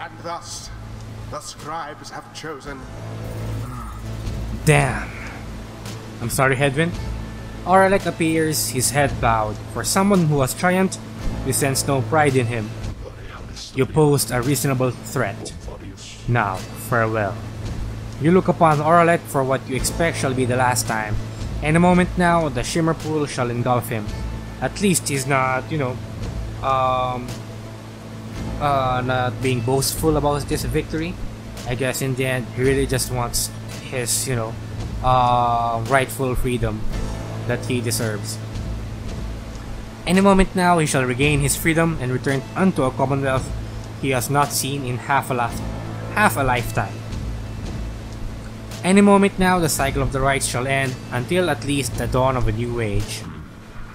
And thus, the scribes have chosen. Damn. I'm sorry, Hedwyn. Oralek appears, his head bowed. For someone who has triumphed, you sense no pride in him. You posed a reasonable threat. Now, farewell. You look upon Oralek for what you expect shall be the last time. In a moment now, the shimmer pool shall engulf him. At least he's not, not being boastful about this victory. I guess in the end, he really just wants his, rightful freedom that he deserves. Any moment now, he shall regain his freedom and return unto a commonwealth he has not seen in half a lifetime. Any moment now, the cycle of the rites shall end until at least the dawn of a new age.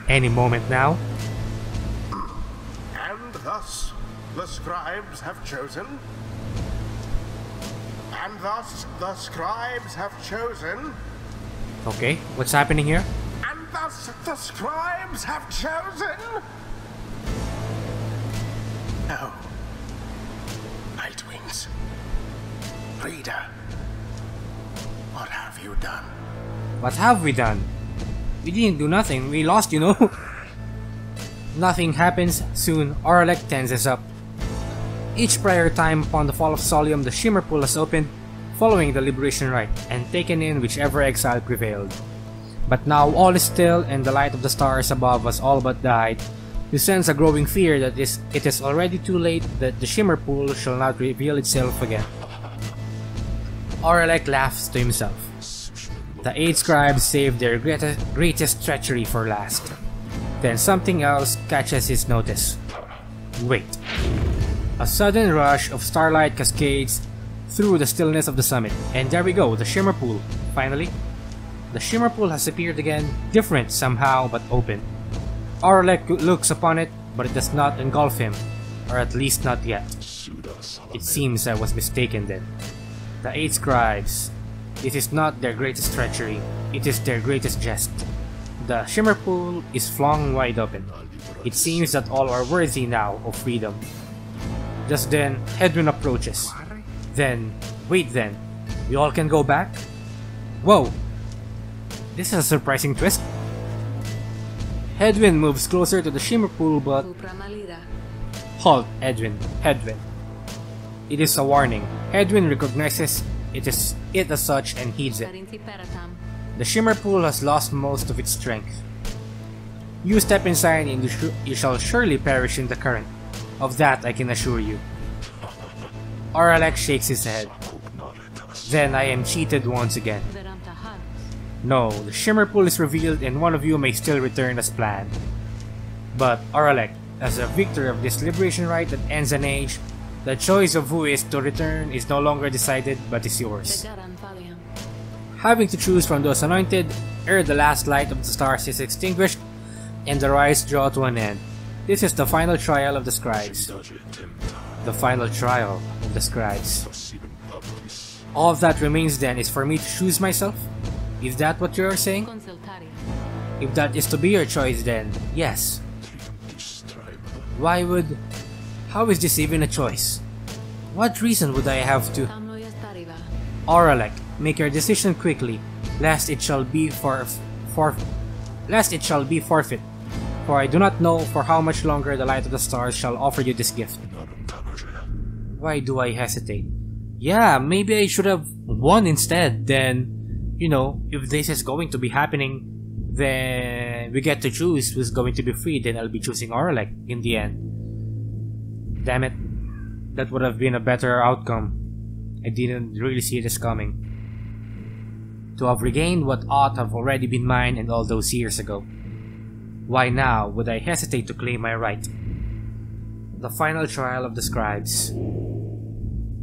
Any moment now. And thus, the scribes have chosen. And thus, the scribes have chosen. Okay, what's happening here? And thus, the scribes have chosen. No. Nightwings. Reader. What have you done? What have we done? We didn't do nothing, we lost, Nothing happens, soon Oralek tenses up. Each prior time upon the fall of Solium, the shimmer pool has opened, following the liberation rite, and taken in whichever exile prevailed. But now all is still, and the light of the stars above has all but died. You sense a growing fear that it is already too late, that the shimmer pool shall not reveal itself again. Oralek laughs to himself. The 8 scribes saved their greatest treachery for last. Then something else catches his notice. Wait. A sudden rush of starlight cascades through the stillness of the summit, and there we go, the shimmer pool. Finally, the shimmer pool has appeared again, different somehow but open. Oralek looks upon it, but it does not engulf him, or at least not yet. It seems I was mistaken then. The 8 scribes. It is not their greatest treachery, it is their greatest jest. The shimmer pool is flung wide open. It seems that all are worthy now of freedom. Just then, Hedwyn approaches. Wait then, we all can go back? Whoa! This is a surprising twist. Hedwyn moves closer to the shimmer pool, but... Halt, Hedwyn. It is a warning. Hedwyn recognizes it as such and heeds it. The shimmer pool has lost most of its strength. You step inside and you shall surely perish in the current. Of that I can assure you. Oralek shakes his head. Then I am cheated once again. No, the shimmer pool is revealed and one of you may still return as planned. But Oralek, as a victor of this liberation rite that ends an age, the choice of who is to return is no longer decided but is yours. Having to choose from those anointed, ere the last light of the stars is extinguished and the rites draw to an end. This is the final trial of the scribes. The final trial of the scribes. All that remains then is for me to choose myself? Is that what you are saying? If that is to be your choice then, yes. How is this even a choice? What reason would I have to? Oralek, make your decision quickly, lest it shall be forfeit. For I do not know for how much longer the light of the stars shall offer you this gift. Why do I hesitate? Yeah, maybe I should have won instead. Then, if this is going to be happening, then we get to choose who's going to be free. Then I'll be choosing Oralek in the end. Damn it. That would have been a better outcome. I didn't really see this coming. To have regained what ought have already been mine and all those years ago. Why now would I hesitate to claim my right? The final trial of the scribes.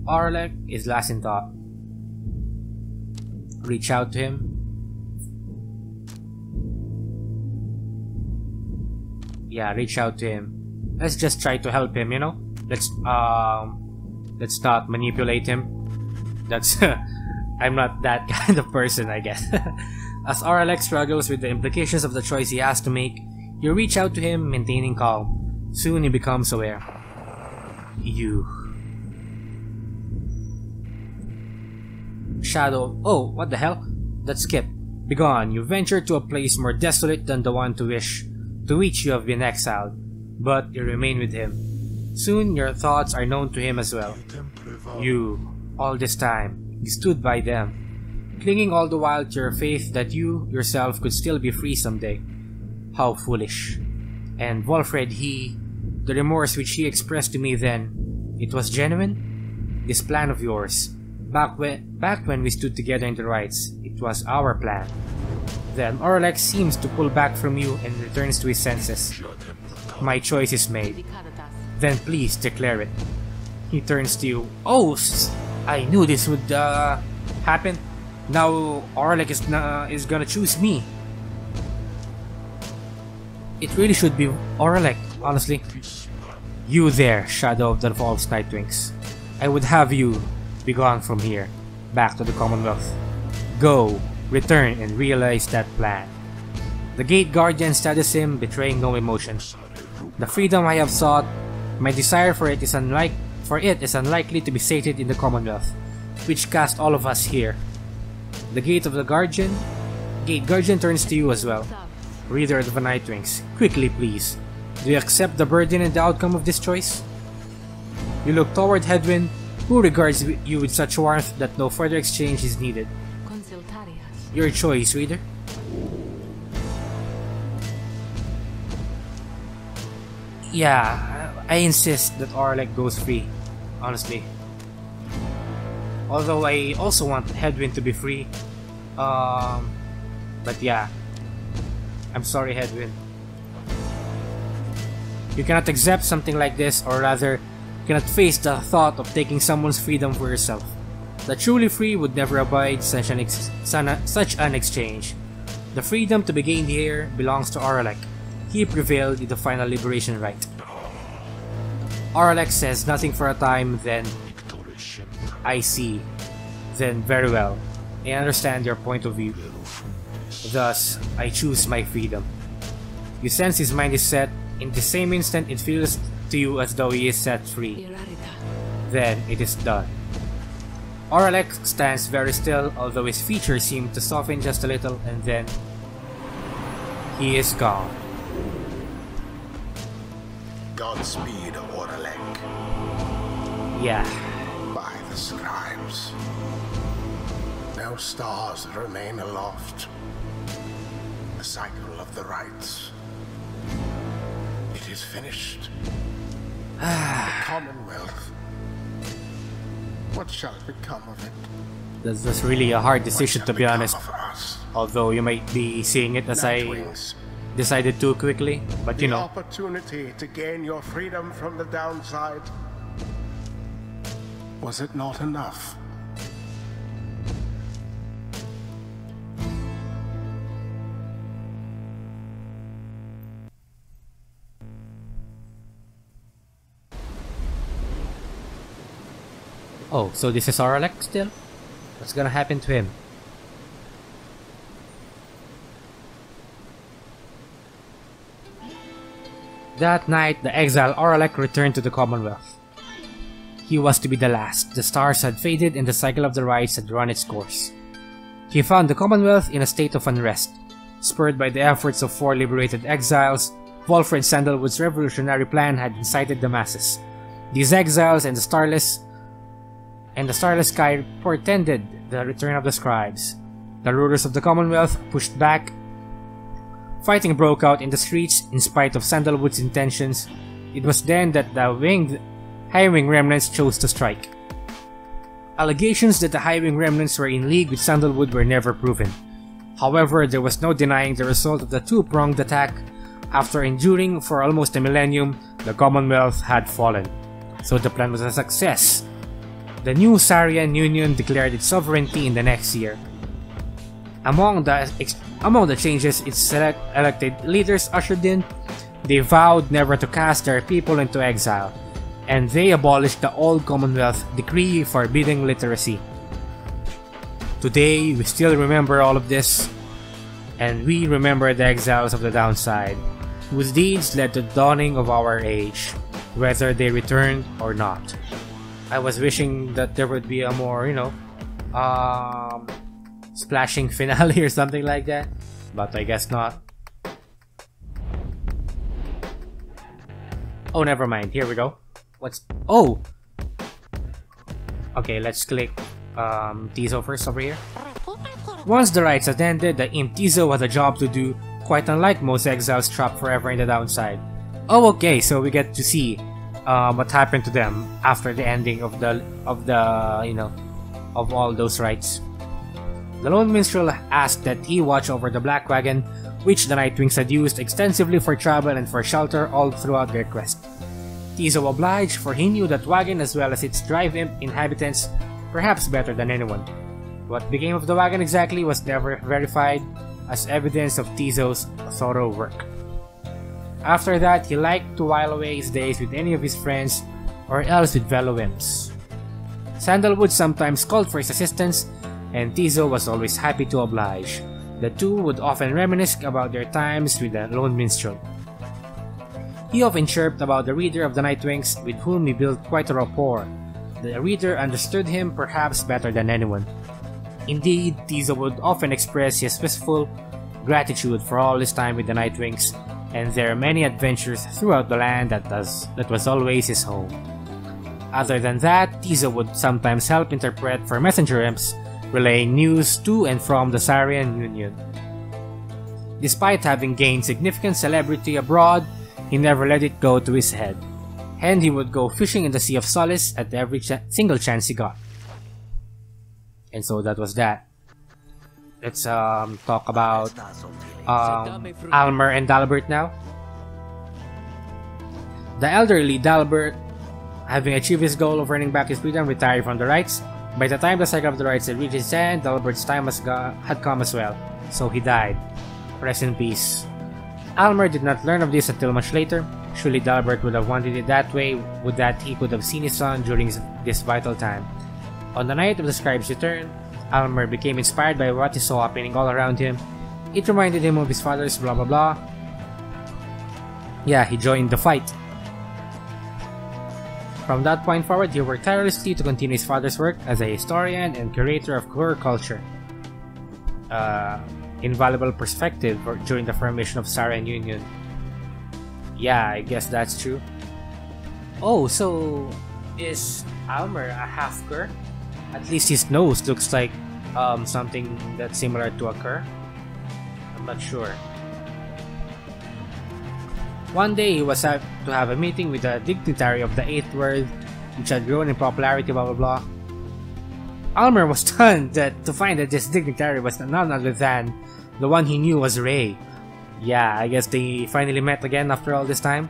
Oralek is last in thought. Reach out to him. Yeah, reach out to him. Let's just try to help him, Let's not manipulate him. That's I'm not that kind of person, I guess. As Oralek struggles with the implications of the choice he has to make, you reach out to him, maintaining calm. Soon he becomes aware. You shadow. Oh, what the hell? That's Skip. Begone, you venture to a place more desolate than the one to which you have been exiled, but you remain with him. Soon your thoughts are known to him as well. All this time, you stood by them, clinging all the while to your faith that you yourself could still be free someday. How foolish. And Wolfred, the remorse which he expressed to me then, it was genuine? This plan of yours, back when we stood together in the rites, it was our plan. Then Orlex seems to pull back from you and returns to his senses. My choice is made. Then please declare it. He turns to you. Oh, I knew this would happen. Now Orlex is gonna choose me. It really should be Orlex, honestly. You there, Shadow of the False Nightwings. I would have you be gone from here, back to the Commonwealth. Go, return, and realize that plan. The Gate Guardian status him, betraying no emotion. The freedom I have sought, my desire for it is unlikely to be sated in the Commonwealth, which cast all of us here. The Gate Guardian turns to you as well. Reader of the Nightwings, quickly please. Do you accept the burden and the outcome of this choice? You look toward Hedwyn, who regards you with such warmth that no further exchange is needed. Your choice, reader. Yeah, I insist that Orlex goes free, honestly. Although I also want Hedwyn to be free. But yeah. I'm sorry, Hedwyn. You cannot accept something like this, or rather, you cannot face the thought of taking someone's freedom for yourself. The truly free would never abide such an exchange. The freedom to be gained here belongs to Orlex. He prevailed in the final liberation rite. Orlex says nothing for a time, then... I see. Then very well. I understand your point of view. Thus, I choose my freedom. You sense his mind is set. In the same instant, it feels to you as though he is set free. Then it is done. Orlex stands very still, although his features seem to soften just a little, and then he is gone. Godspeed, Orlex. Yeah. By the scribes. No stars remain aloft. The cycle of the rites. It is finished. The Commonwealth. What shall become of it? That's really a hard decision, to be honest. Although you might be seeing it as I decided too quickly, but you know. The opportunity to gain your freedom from the downside. Was it not enough? Oh, so this is Orlex still? What's gonna happen to him? That night, the exile Orlex returned to the Commonwealth. He was to be the last. The stars had faded and the cycle of the rites had run its course. He found the Commonwealth in a state of unrest. Spurred by the efforts of 4 liberated exiles, Wolfred Sandalwood's revolutionary plan had incited the masses. These exiles and the starless sky portended the return of the scribes. The rulers of the Commonwealth pushed back. Fighting broke out in the streets in spite of Sandalwood's intentions. It was then that the High-Wing remnants chose to strike. Allegations that the High-Wing remnants were in league with Sandalwood were never proven. However, there was no denying the result of the two-pronged attack. After enduring for almost a millennium, the Commonwealth had fallen. So the plan was a success. The new Sarian Union declared its sovereignty in the next year. Among the changes its elected leaders ushered in, they vowed never to cast their people into exile, and they abolished the old Commonwealth decree forbidding literacy. Today, we still remember all of this, and we remember the exiles of the downside, whose deeds led to the dawning of our age, whether they returned or not. I was wishing that there would be a more, splashing finale or something like that, but I guess not. Oh, never mind. Here we go. Oh! Okay, let's click Tizo first over here. Once the rites attended, the imp Tizo had a job to do, quite unlike most exiles trapped forever in the downside. Oh, okay, so we get to see what happened to them after the ending of all those rites. The lone minstrel asked that he watch over the black wagon, which the Nightwings had used extensively for travel and for shelter all throughout their quest. Tizo obliged, for he knew that wagon as well as its drive imp inhabitants perhaps better than anyone. What became of the wagon exactly was never verified as evidence of Tizo's thorough work. After that, he liked to while away his days with any of his friends or else with fellow imps. Sandalwood sometimes called for his assistance, and Tizo was always happy to oblige. The two would often reminisce about their times with the lone minstrel. He often chirped about the reader of the Nightwings, with whom he built quite a rapport. The reader understood him perhaps better than anyone. Indeed, Tizo would often express his wistful gratitude for all his time with the Nightwings and their many adventures throughout the land that was always his home. Other than that, Tizo would sometimes help interpret for messenger imps, relaying news to and from the Sarian Union. Despite having gained significant celebrity abroad, he never let it go to his head, and he would go fishing in the Sea of Solace at every single chance he got. And so that was that. Let's talk about Almer and Dalbert now. The elderly Dalbert, having achieved his goal of earning back his freedom, retired from the rites. By the time the cycle of the rites had reached its end, Dalbert's time had come as well, so he died. Rest in peace. Almer did not learn of this until much later. Surely Dalbert would have wanted it that way, would that he could have seen his son during this vital time. On the night of the scribe's return, Almer became inspired by what he saw happening all around him. It reminded him of his father's blah blah blah. Yeah, he joined the fight. From that point forward, he worked tirelessly to continue his father's work as a historian and curator of Gur culture. Invaluable perspective during the formation of Sarian Union. Yeah, I guess that's true. Oh, so is Almer a half-Gur? At least his nose looks like something that's similar to a cur. I'm not sure. One day he was asked to have a meeting with a dignitary of the 8th World, which had grown in popularity, blah blah blah. Almer was stunned to find that this dignitary was none other than the one he knew was Ray. Yeah, I guess they finally met again after all this time.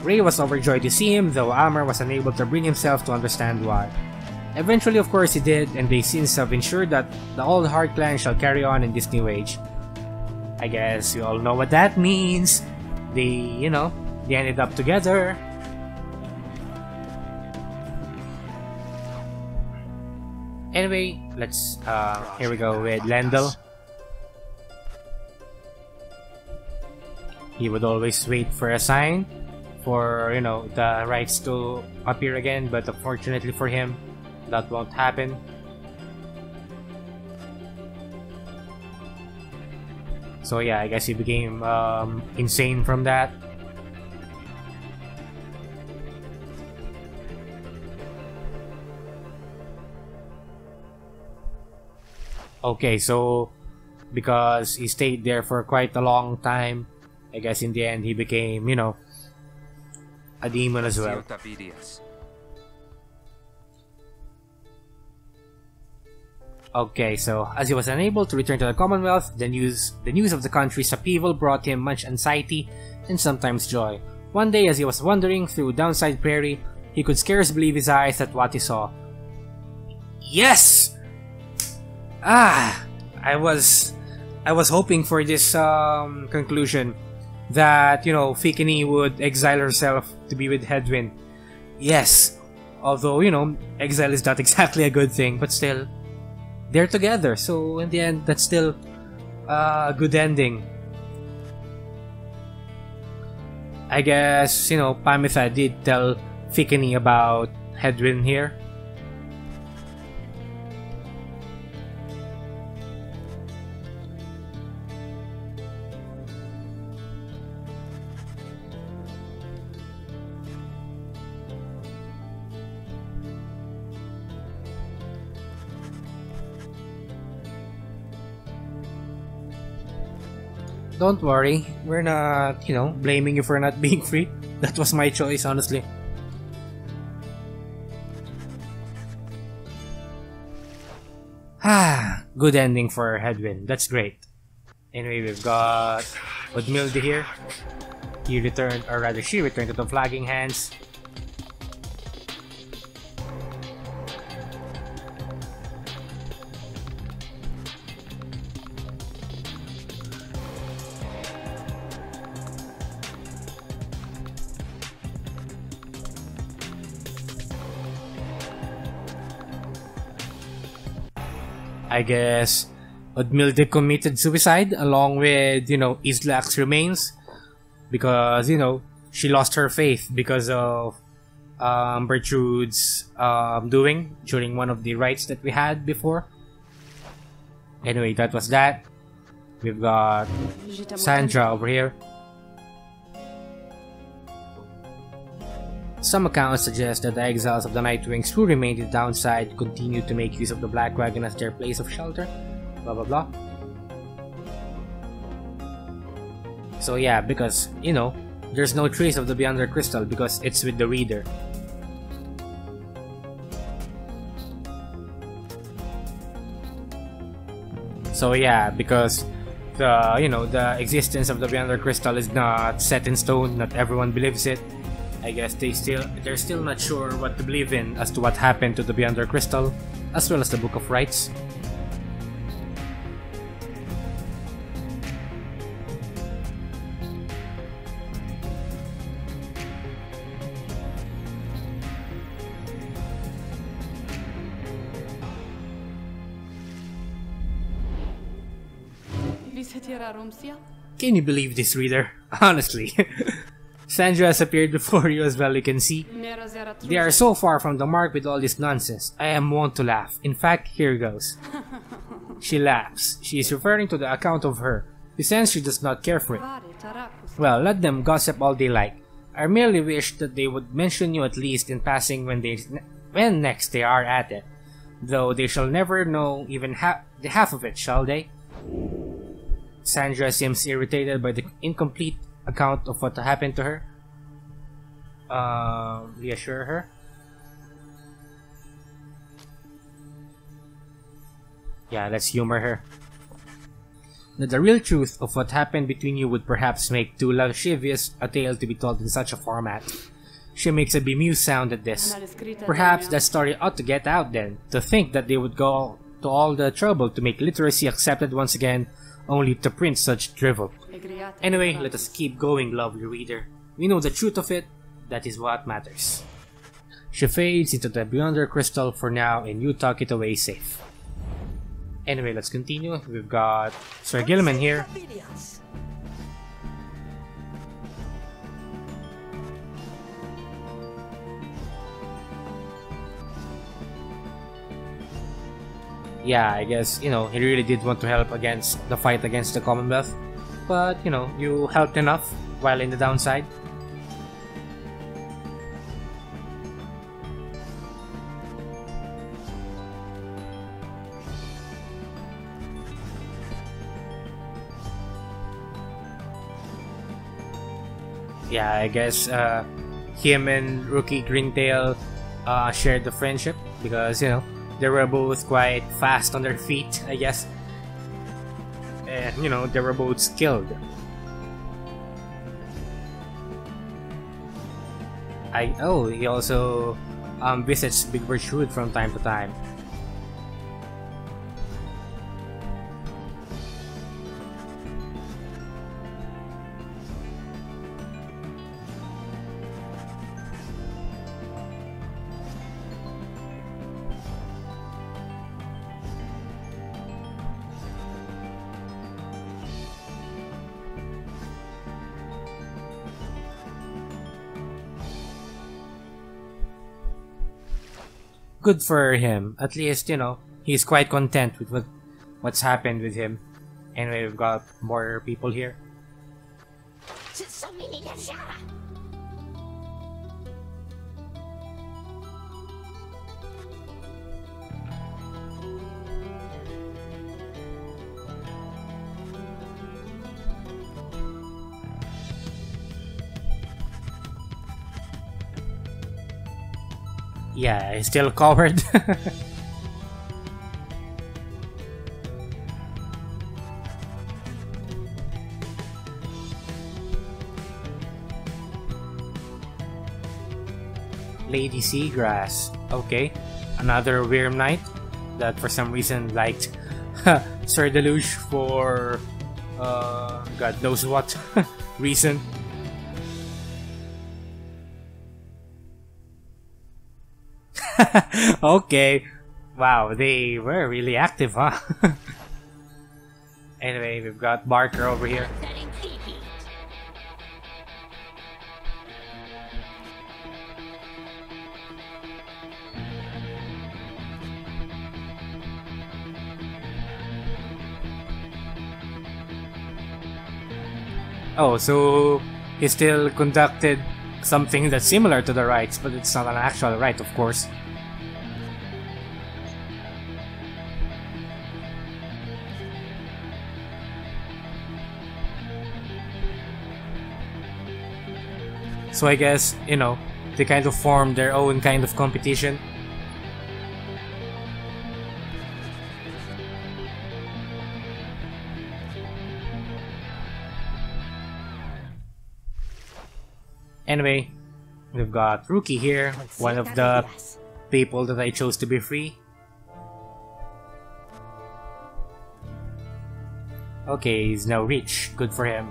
Ray was overjoyed to see him, though Almer was unable to bring himself to understand why. Eventually, of course, he did, and they since have ensured that the old Heart clan shall carry on in this new age. I guess you all know what that means. They ended up together. Anyway, let's, here we go with Lendl. He would always wait for a sign for, the rites to appear again, but unfortunately for him, that won't happen. So yeah, I guess he became insane from that. Okay, so because he stayed there for quite a long time, I guess in the end he became, a demon as well. Okay, so as he was unable to return to the Commonwealth, the news of the country's upheaval brought him much anxiety and sometimes joy. One day, as he was wandering through Downside Prairie, he could scarce believe his eyes at what he saw. Yes! I was hoping for this conclusion that Fikini would exile herself to be with Hedwyn. Yes, although exile is not exactly a good thing, but still. They're together, so in the end, that's still a good ending. I guess, Pamitha did tell Fikini about Hedwyn here. Don't worry, we're not, blaming you for not being free. That was my choice, honestly. Ah, good ending for Hedwyn. That's great. Anyway, we've got Udmilde here. He returned, or rather she returned to the flagging hands. I guess Udmilde committed suicide along with, Islak's remains because, she lost her faith because of Bertrude's doing during one of the rites that we had before. Anyway, that was that. We've got Sandra over here. Some accounts suggest that the exiles of the Nightwings who remained in the downside continued to make use of the Black Wagon as their place of shelter. Blah blah blah. So yeah, because, there's no trace of the Beyonder Crystal because it's with the reader. So yeah, because the existence of the Beyonder Crystal is not set in stone, not everyone believes it. I guess they're still not sure what to believe in as to what happened to the Beyonder Crystal, as well as the Book of Rites. Can you believe this, reader? Honestly. Sandra has appeared before you as well, you can see. They are so far from the mark with all this nonsense. I am wont to laugh. In fact, here goes. She laughs. She is referring to the account of her. You sense she does not care for it. Well, let them gossip all they like. I merely wish that they would mention you at least in passing when next they are at it. Though they shall never know even the half of it, shall they? Sandra seems irritated by the incomplete account of what happened to her. Reassure her. Yeah, let's humor her. Now, the real truth of what happened between you would perhaps make too lascivious a tale to be told in such a format. She makes a bemused sound at this. Perhaps that story ought to get out then. To think that they would go to all the trouble to make literacy accepted once again, only to print such drivel. Anyway, let us keep going, lovely reader. We know the truth of it, that is what matters. She fades into the Beyonder Crystal for now, and you tuck it away safe. Anyway, let's continue. We've got Sir Gilman here. Yeah, I guess, he really did want to help against the fight against the Commonwealth. But, you helped enough while in the downside. Yeah, I guess him and Rookie Greentail shared the friendship because, they were both quite fast on their feet, I guess. And, they were both skilled. He also visits Big Bertrude from time to time. Good for him. At least, he's quite content with what's happened with him. Anyway, we've got more people here. Yeah, he's still a coward. Lady Seagrass. Okay. Another Wyrm Knight that for some reason liked Sir Deluge for God knows what reason. Okay. Wow, they were really active, huh? Anyway, we've got Barker over here. Oh, so he still conducted something that's similar to the rites, but it's not an actual rite, of course. So I guess, you know, they kind of formed their own kind of competition. Anyway, we've got Rookie here, one of the people that I chose to be free. Okay, he's now rich. Good for him.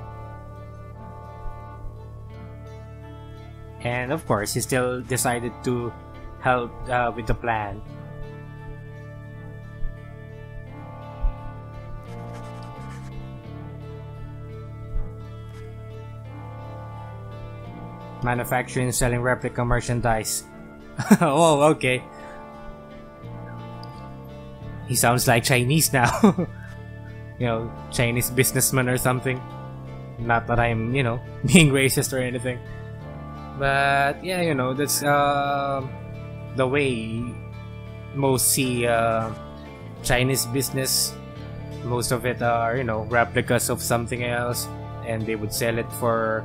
And of course, he still decided to help with the plan. Manufacturing and selling replica merchandise. Oh, okay. He sounds like Chinese now. You know, Chinese businessman or something. Not that I'm, you know, being racist or anything. But yeah, you know, that's the way most see Chinese business. Most of it are, you know, replicas of something else, and they would sell it for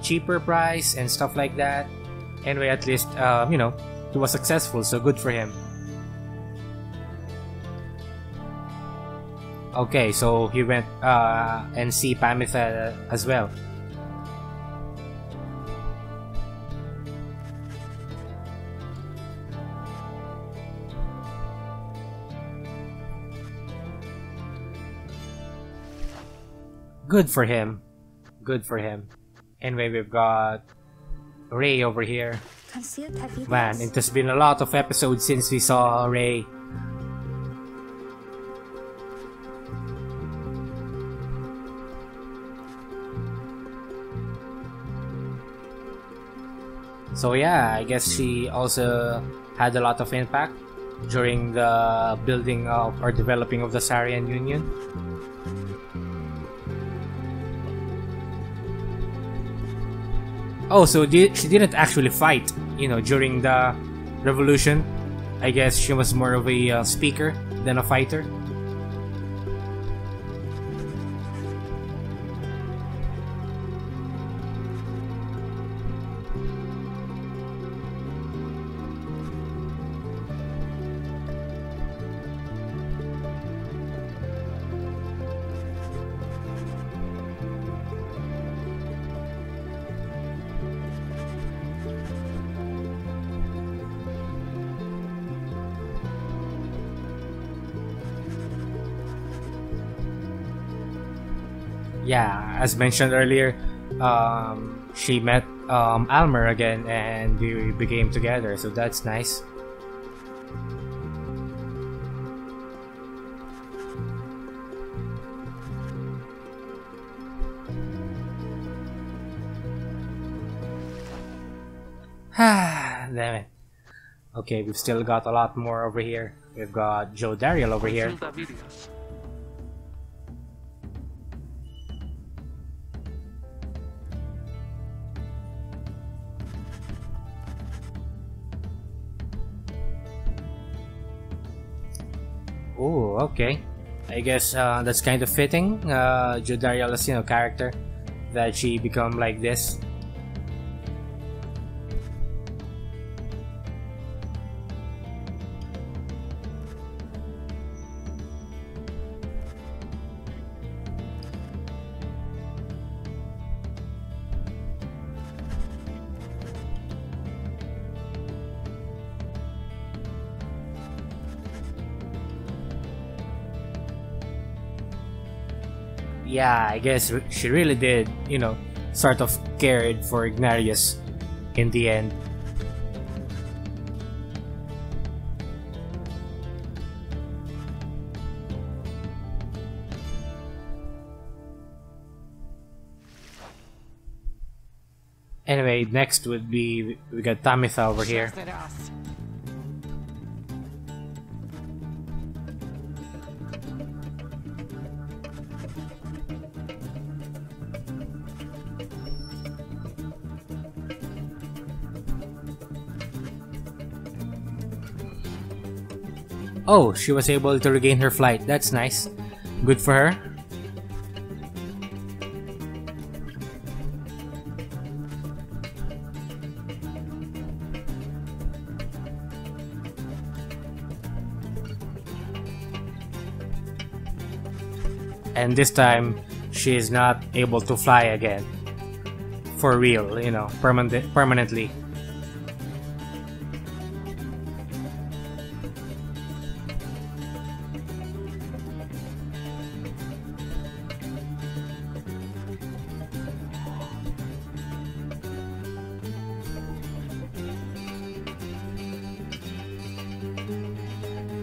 cheaper price and stuff like that. Anyway, at least you know, he was successful, so good for him. Okay, so he went and see Pamitha as well. Good for him. Good for him. Anyway, we've got Ray over here. Man, it has been a lot of episodes since we saw Ray. So yeah, I guess she also had a lot of impact during the building of or developing of the Sarian Union. Oh, so she didn't actually fight, you know, during the revolution. I guess she was more of a speaker than a fighter. Yeah, as mentioned earlier, she met Almer again and we became together, so that's nice. Damn it. Okay, we've still got a lot more over here. We've got Joe Dariel over here. Oh, okay. I guess that's kind of fitting. Jodariel's, you know, character, that she become like this. yeah, I guess she really did, you know, sort of cared for Ignarius in the end. Anyway, next would be, we got Tamitha over here. Oh, she was able to regain her flight. That's nice. Good for her. And this time, she is not able to fly again. For real, you know, permanently.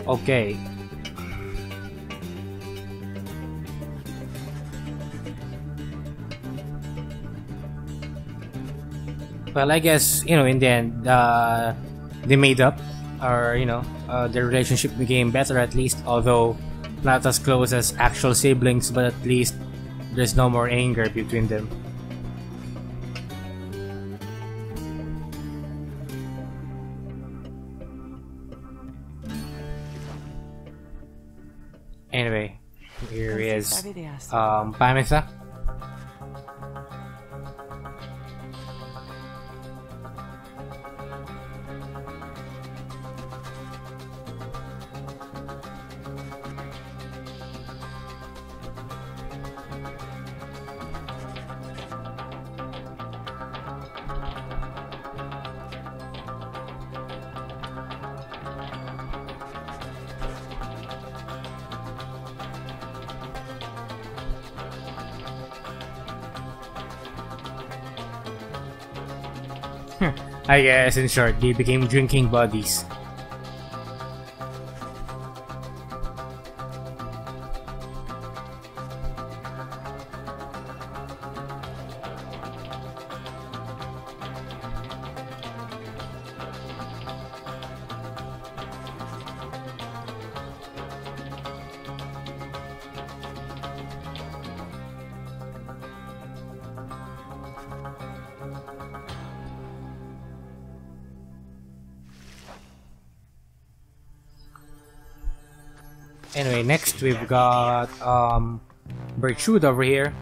Okay. Well, I guess, you know, in the end, they made up, or, you know, their relationship became better at least, although not as close as actual siblings, but at least there's no more anger between them. Anyway, here is Pamitha. I guess, in short, they became drinking buddies. Anyway, next we've got Bertrude over here.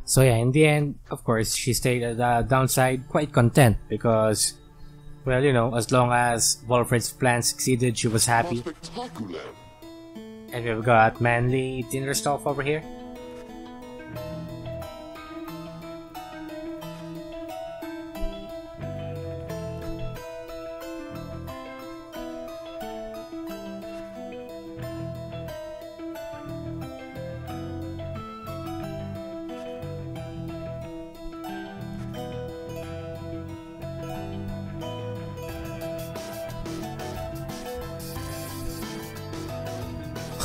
So yeah, in the end, of course, she stayed at the downside quite content because, well, you know, as long as Wolfred's plan succeeded, she was happy. And we've got Manly Tinderstolf over here.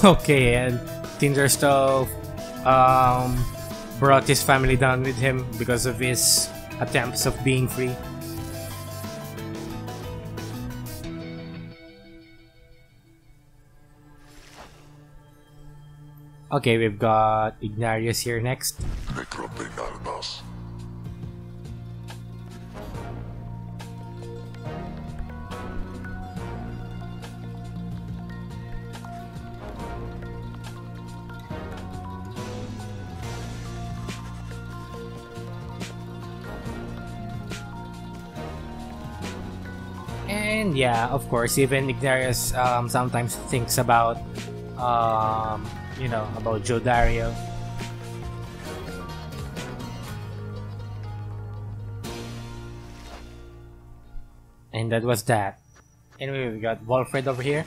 Okay, and Tinderstolf brought his family down with him because of his attempts of being free. Okay, we've got Ignarius here next. And yeah, of course, even Ignarius sometimes thinks about, you know, about Joe Dario. And that was that. Anyway, we got Wolfred over here.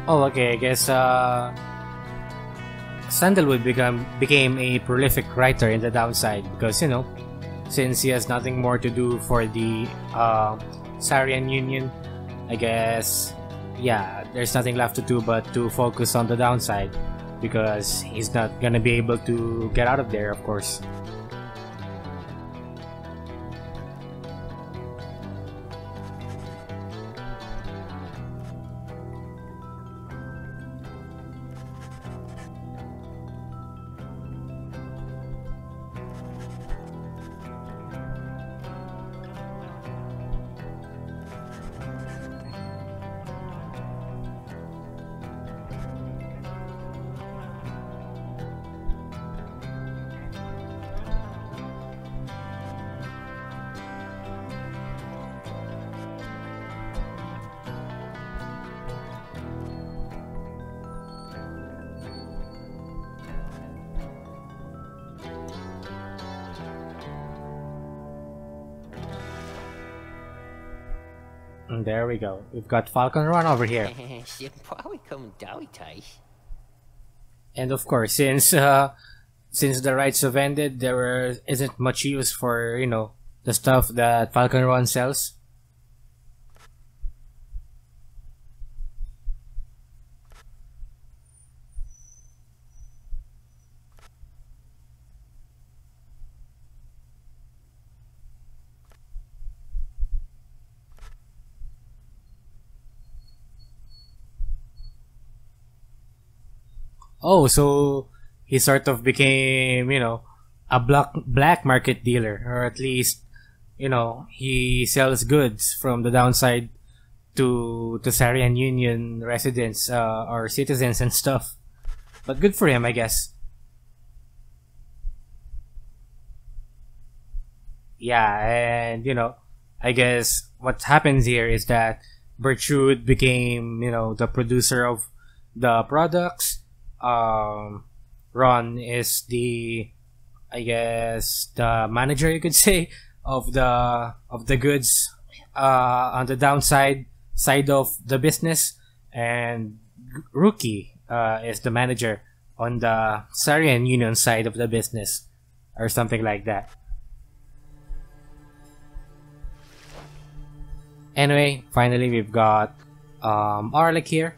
Oh, okay, I guess Sandalwood became a prolific writer in the downside because, you know, since he has nothing more to do for the Sarian Union, I guess, yeah, there's nothing left to do but to focus on the downside because he's not gonna be able to get out of there, of course. And there we go. We've got Falcon Run over here. And of course, since the rites have ended, isn't much use for, you know, the stuff that Falcon Run sells. Oh, so he sort of became, you know, a black market dealer, or at least, you know, he sells goods from the downside to Sarian Union residents or citizens and stuff. But good for him, I guess. Yeah, and you know, I guess what happens here is that Bertrude became, you know, the producer of the products. Ron is I guess, the manager, you could say, of the goods on the downside side of the business, and Rookie is the manager on the Sarian Union side of the business, or something like that. Anyway, finally we've got Arlic here.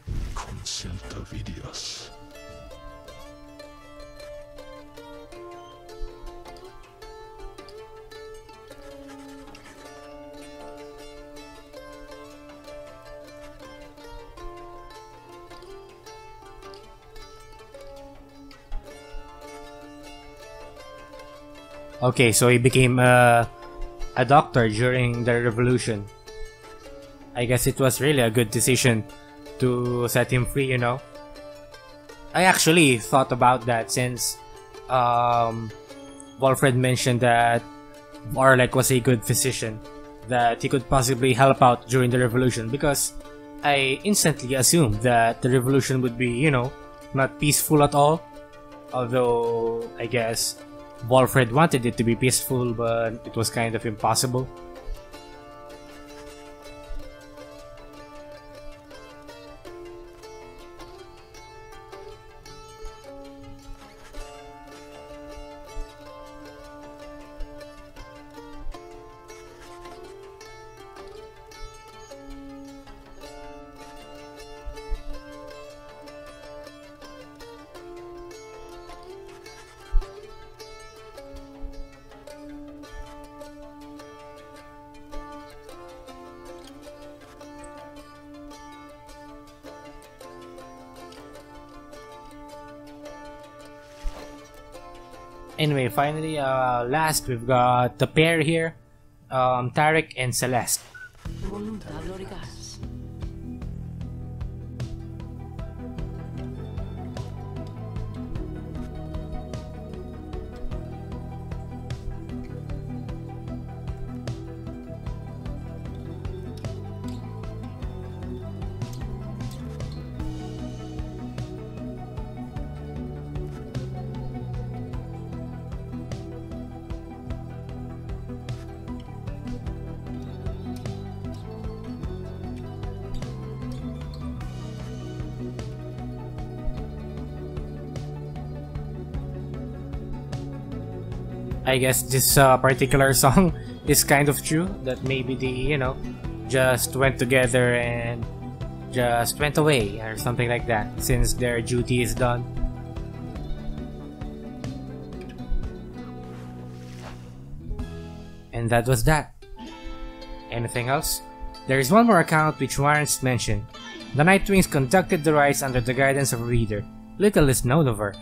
Okay, so he became a doctor during the revolution. I guess it was really a good decision to set him free, you know. I actually thought about that since Wolfred mentioned that Orlek was a good physician, that he could possibly help out during the revolution, because I instantly assumed that the revolution would be, you know, not peaceful at all. Although, I guess, Volfred wanted it to be peaceful, but it was kind of impossible. Anyway, finally, last we've got the pair here, Tarek and Celeste. I guess this particular song is kind of true, that maybe they, you know, just went together and just went away or something like that, since their duty is done. And that was that. Anything else? There is one more account which warrants mention. The Nightwings conducted the rites under the guidance of a reader. Little is known of her.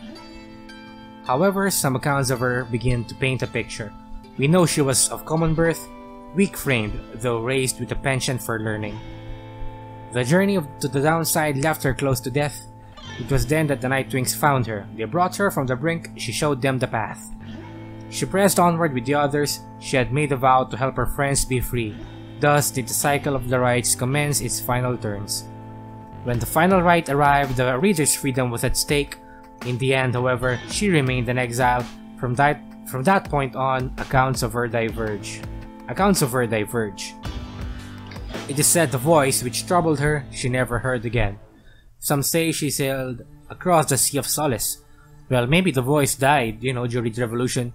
However, some accounts of her begin to paint a picture. We know she was of common birth, weak-framed, though raised with a penchant for learning. The journey to the downside left her close to death. It was then that the Nightwings found her. They brought her from the brink, she showed them the path. She pressed onward with the others. She had made a vow to help her friends be free. Thus did the cycle of the rites commence its final turns. When the final rite arrived, the reader's freedom was at stake. In the end, however, she remained an exile. From that point on, accounts of her diverge. It is said the voice which troubled her she never heard again. Some say she sailed across the Sea of Solace. Well, maybe the voice died, you know, during the revolution.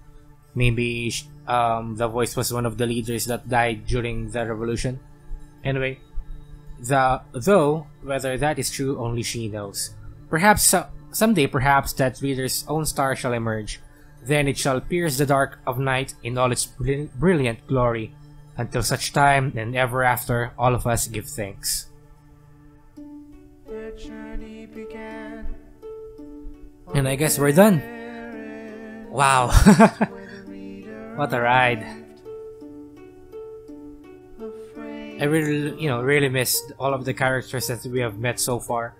Maybe the voice was one of the leaders that died during the revolution. Anyway, though whether that is true, only she knows. Perhaps someday, perhaps that reader's own star shall emerge. Then it shall pierce the dark of night in all its brilliant glory. Until such time and ever after, all of us give thanks. And I guess we're done. Wow. What a ride. I really missed all of the characters that we have met so far.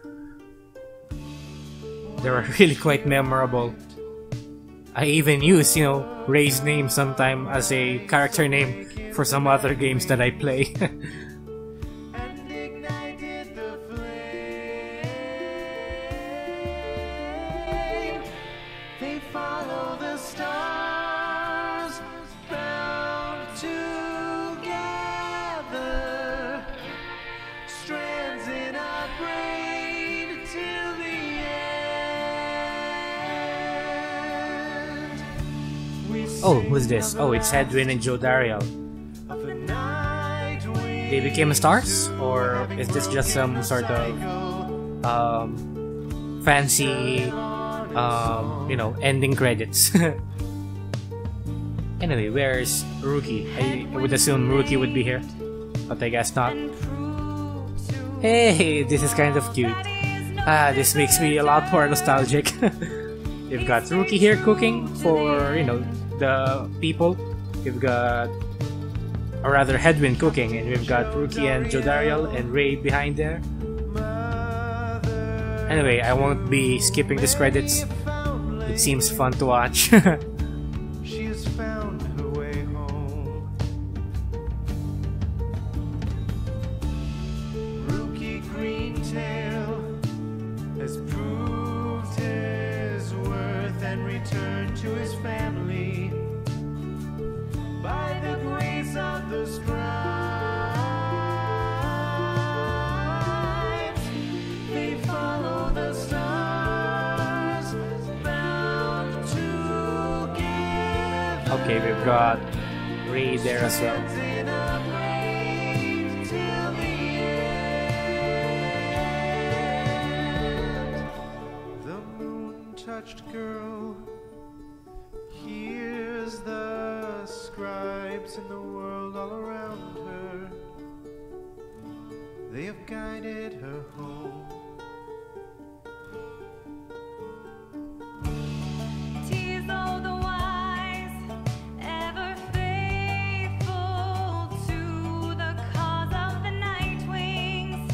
They were really quite memorable. I even use, Ray's name sometime as a character name for some other games that I play. Oh, who's this? Oh, it's Hedwyn and Jodariel. They became stars? Or is this just some sort of fancy, ending credits? Anyway, where's Rookie? I would assume Rookie would be here, but I guess not. Hey, this is kind of cute. This makes me a lot more nostalgic. You've got Rookie here cooking for, the people. We've got, or rather, Hedwyn cooking, and we've got Rookie and Jodariel and Ray behind there. Anyway, I won't be skipping these credits. It seems fun to watch. return to his family by the grace of the scribes. They follow the stars bound together. Okay, we've got Ray there as well. Girl hears the scribes in the world all around her. They have guided her home. Tis all the wise, ever faithful to the cause of the night wings.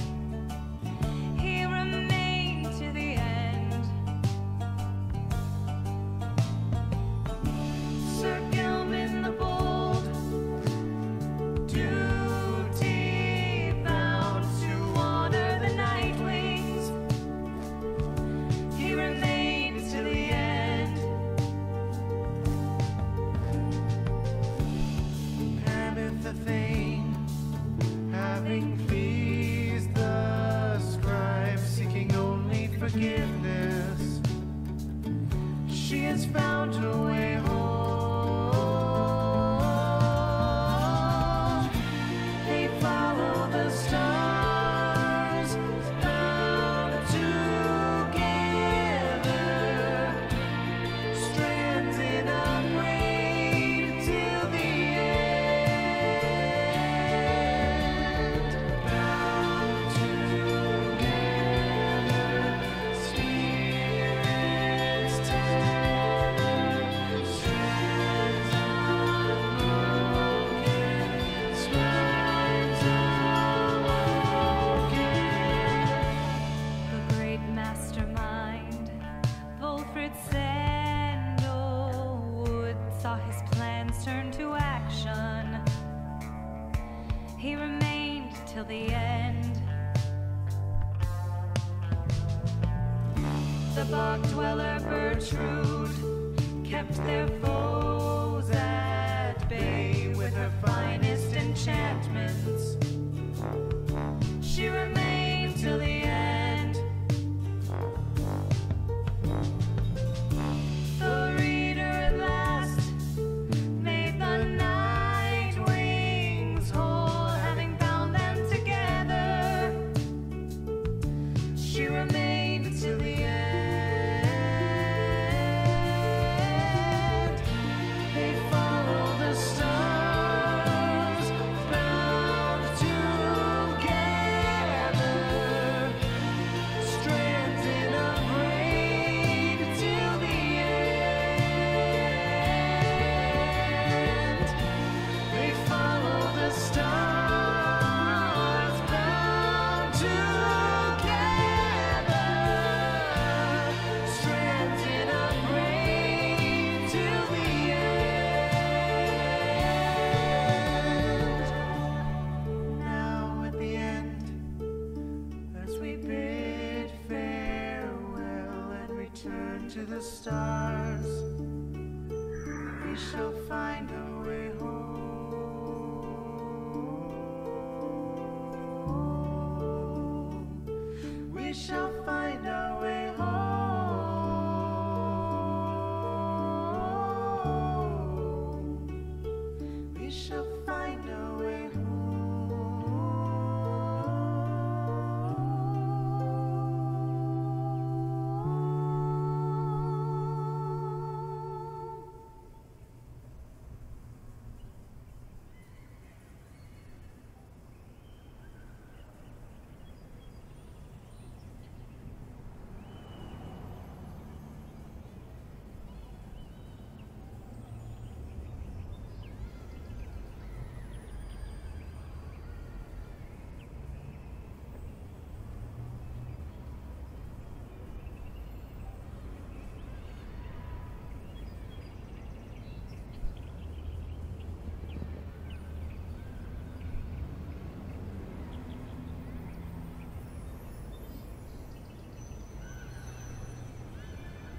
He remained to the end. Sir Gilman the Bold, duty bound to honor the Night Wings. He remained to the end. Pameth the Thane, having pleased the scribes, seeking only forgiveness, she has found her way home. They follow the stars bound together, strands in a braid till the end. Bound together, spirits tender, strands unbroken, scribes awoken. The great mastermind, Wolfred Sandalwood, saw his plans turn to action. He remained till the end. The bog dweller Bertrude kept their foes at bay with her finest enchantments. She remained till the end. The reader at last made the night wings whole, having bound them together. She remained till the end. They follow the stars bound together, strands in a braid till the end. They follow the stars bound together, strands in a braid till the end. Now at the end, as we bid farewell and return to the stars, we shall find our way home. We shall find our way home. We shall find our way home.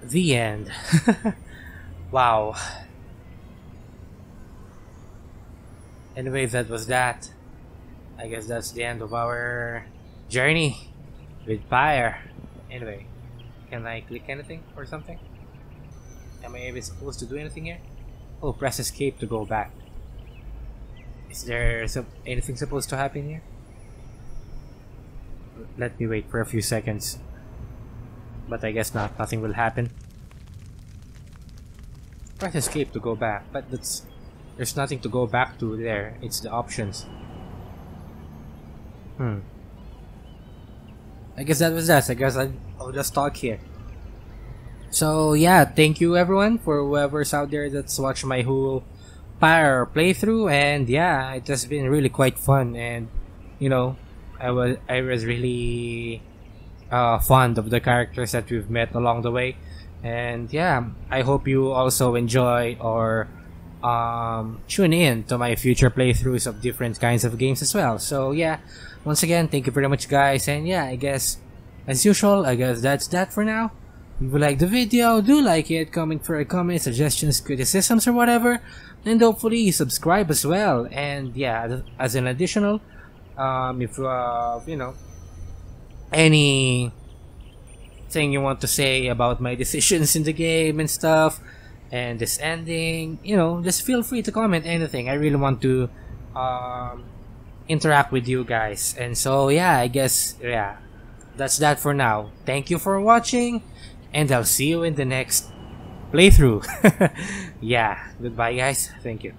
The end. Wow. Anyway, that was that. I guess that's the end of our journey with Pyre. Anyway, can I click anything or something? Am I even supposed to do anything here? Oh, press escape to go back. Is there anything supposed to happen here? Let me wait for a few seconds. But I guess not. Nothing will happen. Press escape to go back, but there's nothing to go back to there. It's the options. I guess that was that. I guess I'll just talk here. So yeah, thank you everyone for whoever's out there that's watched my whole Pyre playthrough, and yeah, it has been really quite fun, and you know, I was really fond of the characters that we've met along the way, and yeah, I hope you also enjoy or tune in to my future playthroughs of different kinds of games as well. So yeah, once again, thank you very much guys, and yeah, I guess as usual, I guess that's that for now. If you like the video, do like it, comment for a comment, suggestions, criticisms or whatever, and hopefully subscribe as well. And yeah, as an additional, if you know, any thing you want to say about my decisions in the game and stuff, and this ending, you know, just feel free to comment anything. I really want to interact with you guys. And so yeah, I guess yeah, that's that for now. Thank you for watching, and I'll see you in the next playthrough. Yeah, goodbye guys. Thank you.